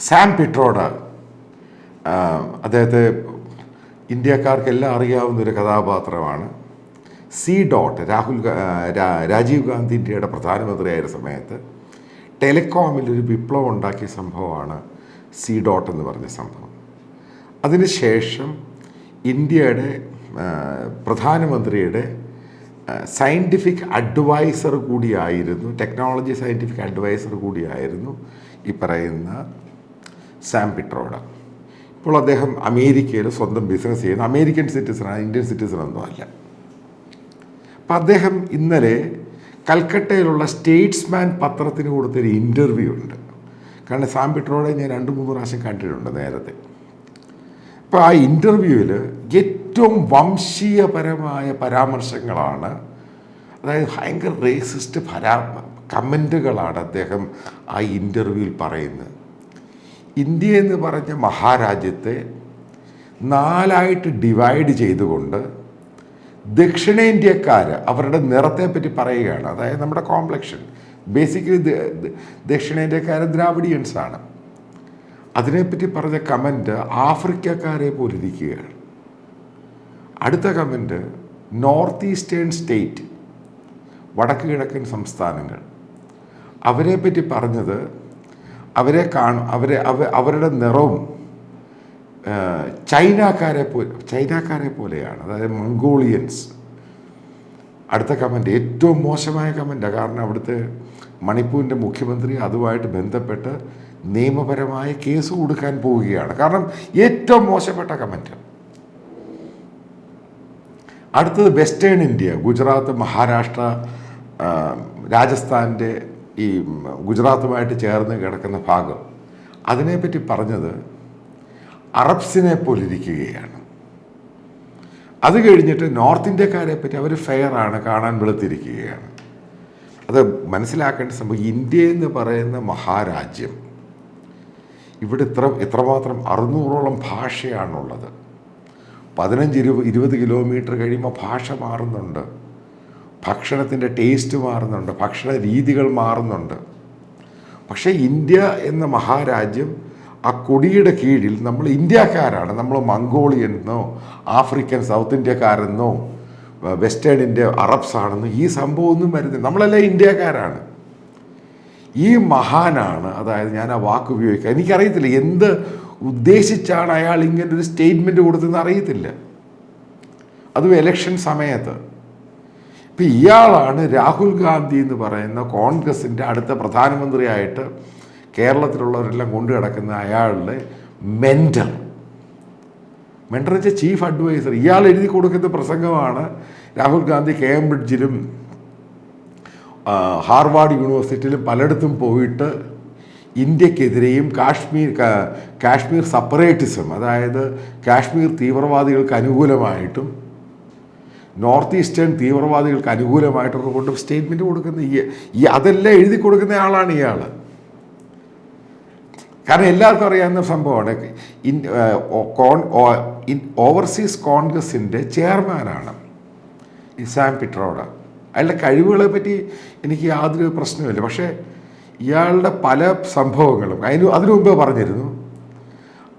Sam Pitroda, അദ്ദേഹത്തെ ഇന്ത്യക്കാർക്കെല്ലാം അറിയാവുന്ന ഒരു കഥാപാത്രമാണ്. സി ഡോട്ട് രാജീവ് ഗാന്ധി ഇന്ത്യയുടെ പ്രധാനമന്ത്രിയായ സമയത്ത് ടെലികോമിൽ ഒരു വിപ്ലവം ഉണ്ടാക്കിയ സംഭവമാണ് സി ഡോട്ട് എന്ന് പറഞ്ഞ സംഭവം. അതിനുശേഷം ഇന്ത്യയുടെ പ്രധാനമന്ത്രിയുടെ സയൻറ്റിഫിക് അഡ്വൈസർ കൂടിയായിരുന്നു, ടെക്നോളജി സയൻറ്റിഫിക് അഡ്വൈസർ കൂടിയായിരുന്നു ഈ പറയുന്ന സാം പിട്രോഡ. ഇപ്പോൾ അദ്ദേഹം അമേരിക്കയിൽ സ്വന്തം ബിസിനസ് ചെയ്യുന്ന അമേരിക്കൻ സിറ്റിസണാണ്, ഇന്ത്യൻ സിറ്റിസണൊന്നും അല്ല. അപ്പം അദ്ദേഹം ഇന്നലെ കൽക്കട്ടയിലുള്ള സ്റ്റേറ്റ്സ്മാൻ പത്രത്തിന് കൊടുത്തൊരു ഇൻ്റർവ്യൂ ഉണ്ട്. കാരണം സാം പിട്രോഡയെ ഞാൻ 2-3 പ്രാവശ്യം കണ്ടിട്ടുണ്ട് നേരത്തെ. അപ്പോൾ ആ ഇൻ്റർവ്യൂവിൽ ഏറ്റവും വംശീയപരമായ പരാമർശങ്ങളാണ്, അതായത് ഭയങ്കര റേസിസ്റ്റ് കമൻറ്റുകളാണ് അദ്ദേഹം ആ ഇൻ്റർവ്യൂവിൽ പറയുന്നത്. ഇന്ത്യ എന്ന് പറഞ്ഞ മഹാരാജ്യത്തെ 4ആയിട്ട് ഡിവൈഡ് ചെയ്തുകൊണ്ട് ദക്ഷിണേന്ത്യക്കാർ അവരുടെ നിറത്തെപ്പറ്റി പറയുകയാണ്. അതായത് നമ്മുടെ കോംപ്ലക്ഷൻ ബേസിക്കലി ദക്ഷിണേന്ത്യക്കാർ ദ്രാവിഡിയൻസാണ്. അതിനെപ്പറ്റി പറഞ്ഞ കമൻറ്റ് ആഫ്രിക്കക്കാരെ പോലിരിക്കുകയാണ്. അടുത്ത കമൻറ്റ് നോർത്ത് ഈസ്റ്റേൺ സ്റ്റേറ്റ്, വടക്ക് കിഴക്കൻ സംസ്ഥാനങ്ങൾ, അവരെപ്പറ്റി പറഞ്ഞത് അവരുടെ നിറവും ചൈനക്കാരെ പോലെയാണ്, അതായത് മംഗോളിയൻസ്. അടുത്ത കമൻറ്റ് ഏറ്റവും മോശമായ കമൻറ്റാണ്. കാരണം അവിടുത്തെ മണിപ്പൂരിൻ്റെ മുഖ്യമന്ത്രി അതുമായിട്ട് ബന്ധപ്പെട്ട് നിയമപരമായ കേസ് കൊടുക്കാൻ പോവുകയാണ്. കാരണം ഏറ്റവും മോശപ്പെട്ട കമൻറ്റ്. അടുത്തത് വെസ്റ്റേൺ ഇന്ത്യ, ഗുജറാത്ത്, മഹാരാഷ്ട്ര, രാജസ്ഥാൻ്റെ ഈ ഗുജറാത്തുമായിട്ട് ചേർന്ന് കിടക്കുന്ന ഭാഗം, അതിനെപ്പറ്റി പറഞ്ഞത് അറബ്സിനെ പോലിരിക്കുകയാണ്. അത് കഴിഞ്ഞിട്ട് നോർത്ത് ഇന്ത്യക്കാരെ പറ്റി അവർ ഫെയറാണ്, കാണാൻ വെളുത്തിരിക്കുകയാണ്. അത് മനസ്സിലാക്കേണ്ട സംഭവം, ഇന്ത്യ എന്ന് പറയുന്ന മഹാരാജ്യം, ഇവിടെ ഇത്രമാത്രം 600ഓളം ഭാഷയാണുള്ളത്. 15-20 കിലോമീറ്റർ കഴിയുമ്പോൾ ഭാഷ മാറുന്നുണ്ട്, ഭക്ഷണത്തിൻ്റെ ടേസ്റ്റ് മാറുന്നുണ്ട്, ഭക്ഷണ രീതികൾ മാറുന്നുണ്ട്. പക്ഷേ ഇന്ത്യ എന്ന മഹാരാജ്യം, ആ കൊടിയുടെ കീഴിൽ നമ്മൾ ഇന്ത്യക്കാരാണ്. നമ്മൾ മംഗോളിയനെന്നോ ആഫ്രിക്കൻ സൗത്ത് ഇന്ത്യക്കാരെന്നോ വെസ്റ്റേൺ ഇന്ത്യ അറബ്സ് ആണെന്നോ ഈ സംഭവമൊന്നും വരുന്നില്ല. നമ്മളെല്ലാം ഇന്ത്യക്കാരാണ്. ഈ മഹാനാണ്, അതായത് ഞാൻ ആ വാക്ക് ഉപയോഗിക്കുക, എനിക്കറിയത്തില്ല എന്ത് ഉദ്ദേശിച്ചാണ് അയാൾ ഇങ്ങനൊരു സ്റ്റേറ്റ്മെൻറ്റ് കൊടുത്തതെന്ന് അറിയത്തില്ല, അതും ഇലക്ഷൻ സമയത്ത്. ഇപ്പം ഇയാളാണ് രാഹുൽ ഗാന്ധി എന്ന് പറയുന്ന കോൺഗ്രസിൻ്റെ അടുത്ത പ്രധാനമന്ത്രിയായിട്ട് കേരളത്തിലുള്ളവരെല്ലാം കൊണ്ടു കിടക്കുന്ന അയാളുടെ മെൻറ്റർ വെച്ചാൽ ചീഫ് അഡ്വൈസർ. ഇയാൾ എഴുതി കൊടുക്കുന്ന പ്രസംഗമാണ് രാഹുൽ ഗാന്ധി കേംബ്രിഡ്ജിലും ഹാർവാർഡ് യൂണിവേഴ്സിറ്റിയിലും പലയിടത്തും പോയിട്ട് ഇന്ത്യക്കെതിരെയും കാശ്മീർ സെപ്പറേറ്റിസം, അതായത് കാശ്മീർ തീവ്രവാദികൾക്ക് അനുകൂലമായിട്ടും നോർത്ത് ഈസ്റ്റേൺ തീവ്രവാദികൾക്ക് അനുകൂലമായിട്ടൊക്കെ കൊണ്ട് സ്റ്റേറ്റ്മെൻറ്റ് കൊടുക്കുന്ന അതെല്ലാം എഴുതി കൊടുക്കുന്ന ആളാണ് ഇയാൾ. കാരണം എല്ലാവർക്കും അറിയാവുന്ന സംഭവമാണ്, ഓവർസീസ് കോൺഗ്രസിൻ്റെ ചെയർമാനാണ് ഈ സാം പിട്രോഡ. അയാളുടെ കഴിവുകളെ പറ്റി എനിക്ക് യാതൊരു പ്രശ്നമില്ല. പക്ഷേ ഇയാളുടെ പല സംഭവങ്ങളും അതിനു മുമ്പേ പറഞ്ഞിരുന്നു.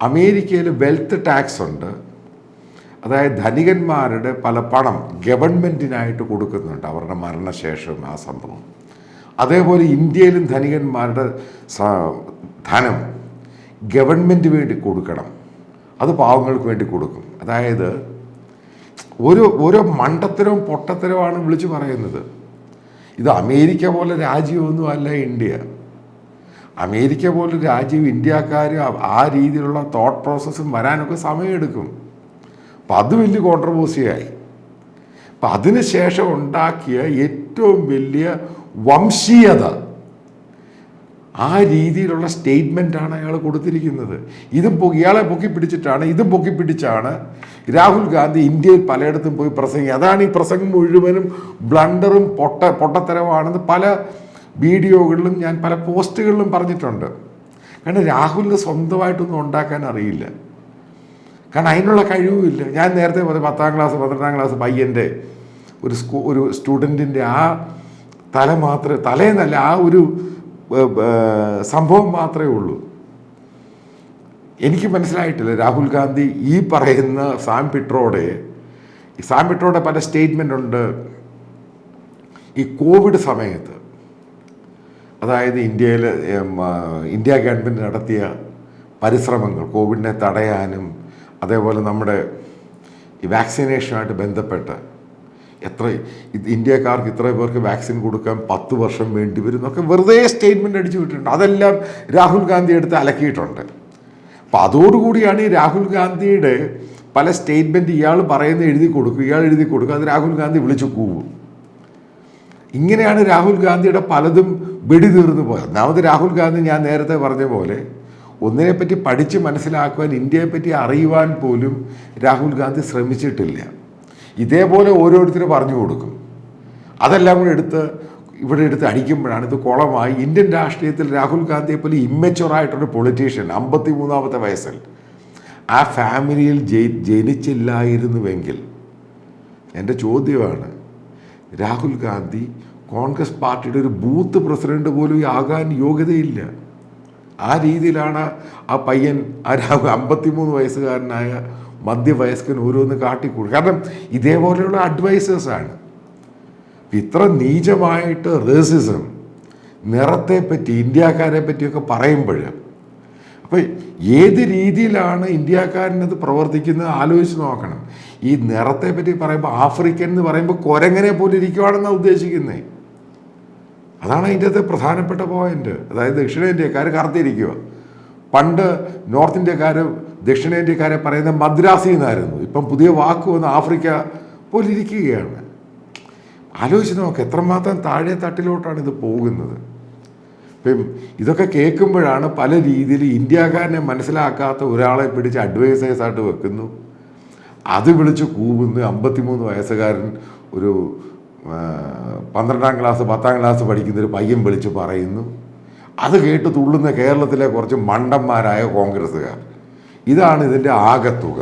അമേരിക്കയിൽ വെൽത്ത് ടാക്സ് ഉണ്ട്, അതായത് ധനികന്മാരുടെ പല പണം ഗവൺമെൻറ്റിനായിട്ട് കൊടുക്കുന്നുണ്ട് അവരുടെ മരണശേഷം ആ സംഭവം. അതേപോലെ ഇന്ത്യയിലും ധനികന്മാരുടെ ധനം ഗവൺമെൻറ് വേണ്ടി കൊടുക്കണം, അത് പാവങ്ങൾക്ക് വേണ്ടി കൊടുക്കും. അതായത് ഓരോ മണ്ടത്തരവും പൊട്ടത്തരവുമാണ് വിളിച്ചു പറയുന്നത്. ഇത് അമേരിക്ക പോലെ രാജ്യമൊന്നും അല്ല ഇന്ത്യ. അമേരിക്ക പോലെ രാജ്യം ഇന്ത്യക്കാർ ആ രീതിയിലുള്ള തോട്ട് പ്രോസസ്സും വരാനൊക്കെ സമയമെടുക്കും. അപ്പം അത് വലിയ കോൺട്രവേഴ്സിയായി. അപ്പം അതിനുശേഷം ഉണ്ടാക്കിയ ഏറ്റവും വലിയ വംശീയത, ആ രീതിയിലുള്ള സ്റ്റേറ്റ്മെൻറ്റാണ് അയാൾ കൊടുത്തിരിക്കുന്നത്. ഇയാളെ പൊക്കിപ്പിടിച്ചാണ് രാഹുൽ ഗാന്ധി ഇന്ത്യയിൽ പലയിടത്തും പോയി പ്രസംഗിക്കുക. അതാണ് ഈ പ്രസംഗം മുഴുവനും ബ്ലണ്ടറും പൊട്ടത്തരമാണെന്ന് പല വീഡിയോകളിലും ഞാൻ പല പോസ്റ്റുകളിലും പറഞ്ഞിട്ടുണ്ട്. കാരണം രാഹുലിന് സ്വന്തമായിട്ടൊന്നും ഉണ്ടാക്കാൻ അറിയില്ല, കാരണം അതിനുള്ള കഴിവുമില്ല. ഞാൻ നേരത്തെ 10ാം ക്ലാസ് 12ാം ക്ലാസ് പയ്യൻ്റെ ഒരു സ്റ്റുഡൻറ്റിൻ്റെ ആ തലേന്നല്ല ആ ഒരു സംഭവം മാത്രമേ ഉള്ളൂ. എനിക്ക് മനസ്സിലായിട്ടില്ല രാഹുൽ ഗാന്ധി ഈ പറയുന്ന സാം പിട്രോയുടെ പല സ്റ്റേറ്റ്മെൻ്റ് ഉണ്ട്. ഈ കോവിഡ് സമയത്ത്, അതായത് ഇന്ത്യ ഗവൺമെൻറ് നടത്തിയ പരിശ്രമങ്ങൾ കോവിഡിനെ തടയാനും അതേപോലെ നമ്മുടെ ഈ വാക്സിനേഷനുമായിട്ട് ബന്ധപ്പെട്ട് ഇന്ത്യക്കാർക്ക് ഇത്ര പേർക്ക് വാക്സിൻ കൊടുക്കാൻ 10 വർഷം വേണ്ടി വരും എന്നൊക്കെ വെറുതെ സ്റ്റേറ്റ്മെൻ്റ് അടിച്ചു വിട്ടിട്ടുണ്ട്. അതെല്ലാം രാഹുൽ ഗാന്ധി എടുത്ത് അലക്കിയിട്ടുണ്ട്. അപ്പം അതോടുകൂടിയാണ് ഈ രാഹുൽ ഗാന്ധിയുടെ പല സ്റ്റേറ്റ്മെൻറ്റ് ഇയാൾ പറയുന്നത് എഴുതി കൊടുക്കും, അത് രാഹുൽ ഗാന്ധി വിളിച്ചു കൂവും. ഇങ്ങനെയാണ് രാഹുൽ ഗാന്ധിയുടെ പലതും വെടിതീർന്നു പോയത്. ഒന്നാമത് രാഹുൽ ഗാന്ധി, ഞാൻ നേരത്തെ പറഞ്ഞ പോലെ, ഒന്നിനെപ്പറ്റി പഠിച്ച് മനസ്സിലാക്കുവാൻ, ഇന്ത്യയെപ്പറ്റി അറിയുവാൻ പോലും രാഹുൽ ഗാന്ധി ശ്രമിച്ചിട്ടില്ല. ഇതേപോലെ ഓരോരുത്തരും പറഞ്ഞു കൊടുക്കും. അതെല്ലാം കൂടെ ഇവിടെ എടുത്ത് അടിക്കുമ്പോഴാണ് ഇത് കുളമായി. ഇന്ത്യൻ രാഷ്ട്രീയത്തിൽ രാഹുൽ ഗാന്ധിയെ പോലെ ഇമ്മച്ചുവറായിട്ടൊരു പൊളിറ്റീഷ്യൻ 53-ാമത്തെ വയസ്സിൽ ആ ഫാമിലിയിൽ ജനിച്ചില്ലായിരുന്നുവെങ്കിൽ, എൻ്റെ ചോദ്യമാണ്, രാഹുൽ ഗാന്ധി കോൺഗ്രസ് പാർട്ടിയുടെ ഒരു ബൂത്ത് പ്രസിഡന്റ് പോലും ആകാൻ യോഗ്യതയില്ല. ആ രീതിയിലാണ് ആ പയ്യൻ, ആ 53 വയസ്സുകാരനായ മധ്യവയസ്കൻ ഓരോന്ന് കാട്ടിക്കൂടും. കാരണം ഇതേപോലെയുള്ള അഡ്വൈസേഴ്സാണ്. ഇത്ര നീചമായിട്ട് റേസിസം, നിറത്തെപ്പറ്റി, ഇന്ത്യക്കാരെ പറ്റിയൊക്കെ പറയുമ്പോൾ, അപ്പോൾ ഏത് രീതിയിലാണ് ഇന്ത്യക്കാരനത് പ്രവർത്തിക്കുന്നത് ആലോചിച്ച് നോക്കണം. ഈ നിറത്തെ പറ്റി പറയുമ്പോൾ ആഫ്രിക്കൻ എന്ന് പറയുമ്പോൾ കുരങ്ങനെ പോലെ ഇരിക്കുവാണെന്നാണ് ഉദ്ദേശിക്കുന്നത്. അതാണ് അതിൻ്റെ അകത്ത് പ്രധാനപ്പെട്ട പോയിന്റ്. അതായത് ദക്ഷിണേന്ത്യക്കാർ കറുത്തിരിക്കുക. പണ്ട് നോർത്ത് ഇന്ത്യക്കാർ ദക്ഷിണേന്ത്യക്കാരെ പറയുന്ന മദ്രാസി എന്നായിരുന്നു. ഇപ്പം പുതിയ വാക്ക് വന്ന് ആഫ്രിക്ക പോലെ ഇരിക്കുകയാണ്. ആലോചിച്ച് നോക്ക് എത്രമാത്രം താഴെ തട്ടിലോട്ടാണ് ഇത് പോകുന്നത്. ഇപ്പം ഇതൊക്കെ കേൾക്കുമ്പോഴാണ് പല രീതിയിൽ ഇന്ത്യക്കാരനെ മനസ്സിലാക്കാത്ത ഒരാളെ പിടിച്ച് അഡ്വൈസേഴ്സായിട്ട് വെക്കുന്നു, അത് വിളിച്ച് കൂവുന്നു. 53 വയസ്സുകാരൻ ഒരു 12ാം ക്ലാസ് 10ാം ക്ലാസ് പഠിക്കുന്നൊരു പയ്യൻ വിളിച്ച് പറയുന്നു. അത് കേട്ട് തുള്ളുന്ന കേരളത്തിലെ കുറച്ച് മണ്ടന്മാരായ കോൺഗ്രസ്സുകാർ. ഇതാണ് ഇതിൻ്റെ ആകത്തുക.